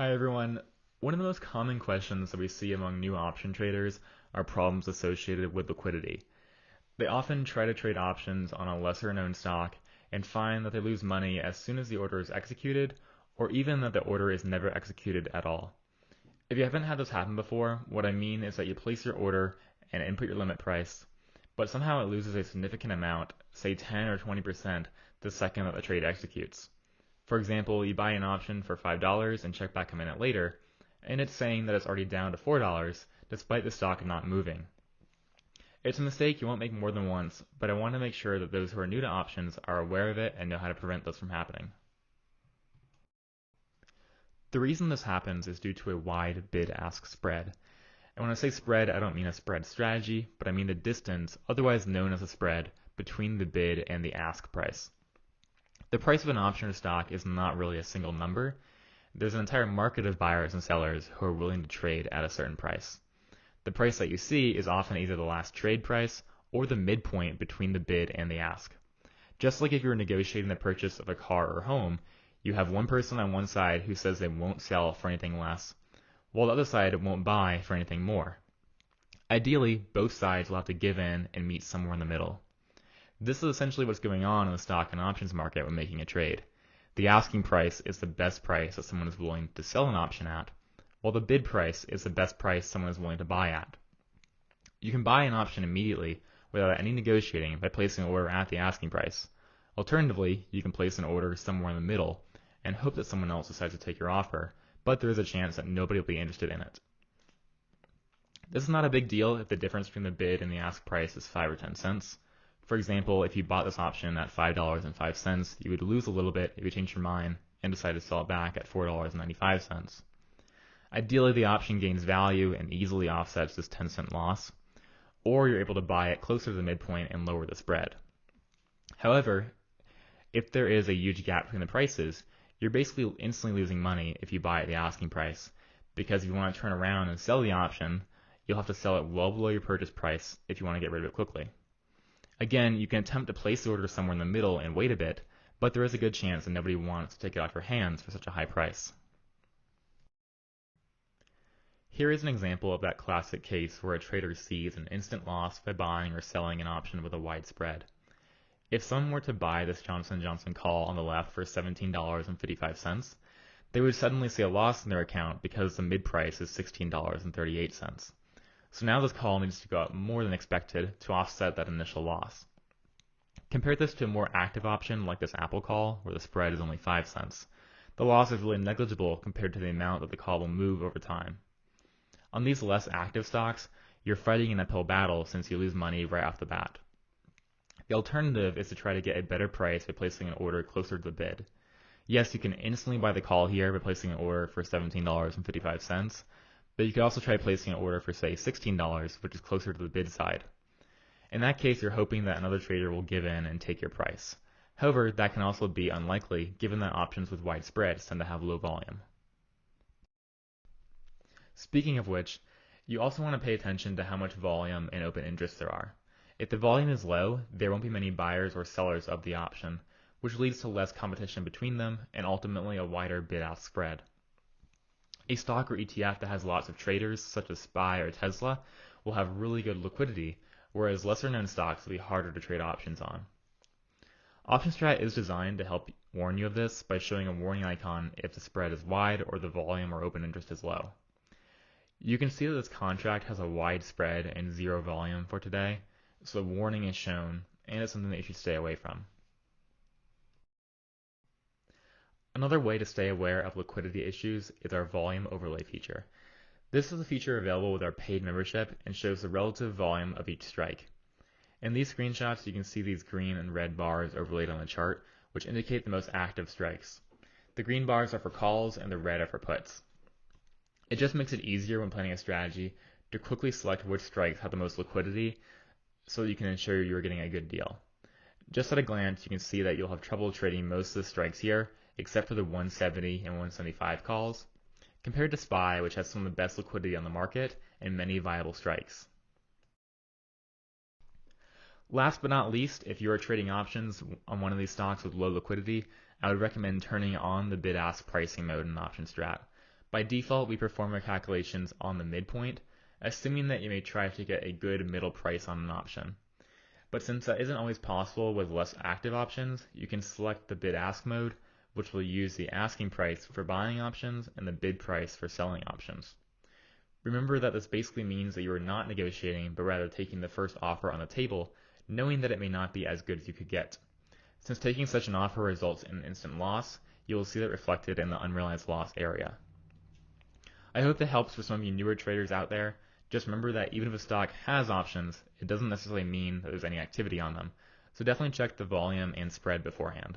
Hi everyone. One of the most common questions that we see among new option traders are problems associated with liquidity. They often try to trade options on a lesser known stock and find that they lose money as soon as the order is executed, or even that the order is never executed at all. If you haven't had this happen before, what I mean is that you place your order and input your limit price, but somehow it loses a significant amount, say 10 or 20%, the second that the trade executes. For example, you buy an option for $5 and check back a minute later, and it's saying that it's already down to $4 despite the stock not moving. It's a mistake you won't make more than once, but I want to make sure that those who are new to options are aware of it and know how to prevent this from happening. The reason this happens is due to a wide bid-ask spread. And when I say spread, I don't mean a spread strategy, but I mean the distance, otherwise known as a spread, between the bid and the ask price. The price of an option or stock is not really a single number. There's an entire market of buyers and sellers who are willing to trade at a certain price. The price that you see is often either the last trade price or the midpoint between the bid and the ask. Just like if you're negotiating the purchase of a car or home, you have one person on one side who says they won't sell for anything less, while the other side won't buy for anything more. Ideally, both sides will have to give in and meet somewhere in the middle. This is essentially what's going on in the stock and options market when making a trade. The asking price is the best price that someone is willing to sell an option at, while the bid price is the best price someone is willing to buy at. You can buy an option immediately without any negotiating by placing an order at the asking price. Alternatively, you can place an order somewhere in the middle and hope that someone else decides to take your offer, but there is a chance that nobody will be interested in it. This is not a big deal if the difference between the bid and the ask price is 5 or 10 cents. For example, if you bought this option at $5.05, you would lose a little bit if you changed your mind and decide to sell it back at $4.95. Ideally, the option gains value and easily offsets this 10-cent loss, or you're able to buy it closer to the midpoint and lower the spread. However, if there is a huge gap between the prices, you're basically instantly losing money if you buy at the asking price, because if you want to turn around and sell the option, you'll have to sell it well below your purchase price if you want to get rid of it quickly. Again, you can attempt to place the order somewhere in the middle and wait a bit, but there is a good chance that nobody wants to take it off your hands for such a high price. Here is an example of that classic case where a trader sees an instant loss by buying or selling an option with a wide spread. If someone were to buy this Johnson & Johnson call on the left for $17.55, they would suddenly see a loss in their account because the mid price is $16.38. So now this call needs to go up more than expected to offset that initial loss. Compare this to a more active option like this Apple call where the spread is only 5 cents. The loss is really negligible compared to the amount that the call will move over time. On these less active stocks, you're fighting an uphill battle since you lose money right off the bat. The alternative is to try to get a better price by placing an order closer to the bid. Yes, you can instantly buy the call here by placing an order for $17.55, but you could also try placing an order for, say, $16, which is closer to the bid side. In that case, you're hoping that another trader will give in and take your price. However, that can also be unlikely given that options with wide spreads tend to have low volume. Speaking of which, you also want to pay attention to how much volume and open interest there are. If the volume is low, there won't be many buyers or sellers of the option, which leads to less competition between them and ultimately a wider bid-ask spread. A stock or ETF that has lots of traders, such as SPY or Tesla, will have really good liquidity, whereas lesser-known stocks will be harder to trade options on. OptionStrat is designed to help warn you of this by showing a warning icon if the spread is wide or the volume or open interest is low. You can see that this contract has a wide spread and zero volume for today, so the warning is shown, and it's something that you should stay away from. Another way to stay aware of liquidity issues is our volume overlay feature. This is a feature available with our paid membership and shows the relative volume of each strike. In these screenshots, you can see these green and red bars overlaid on the chart, which indicate the most active strikes. The green bars are for calls and the red are for puts. It just makes it easier when planning a strategy to quickly select which strikes have the most liquidity so that you can ensure you're getting a good deal. Just at a glance, you can see that you'll have trouble trading most of the strikes here, except for the 170 and 175 calls, compared to SPY, which has some of the best liquidity on the market and many viable strikes. Last but not least, if you are trading options on one of these stocks with low liquidity, I would recommend turning on the bid-ask pricing mode in OptionStrat. By default, we perform our calculations on the midpoint, assuming that you may try to get a good middle price on an option. But since that isn't always possible with less active options, you can select the bid-ask mode, which will use the asking price for buying options and the bid price for selling options. Remember that this basically means that you are not negotiating, but rather taking the first offer on the table, knowing that it may not be as good as you could get. Since taking such an offer results in an instant loss, you will see that reflected in the unrealized loss area. I hope that helps for some of you newer traders out there. Just remember that even if a stock has options, it doesn't necessarily mean that there's any activity on them. So definitely check the volume and spread beforehand.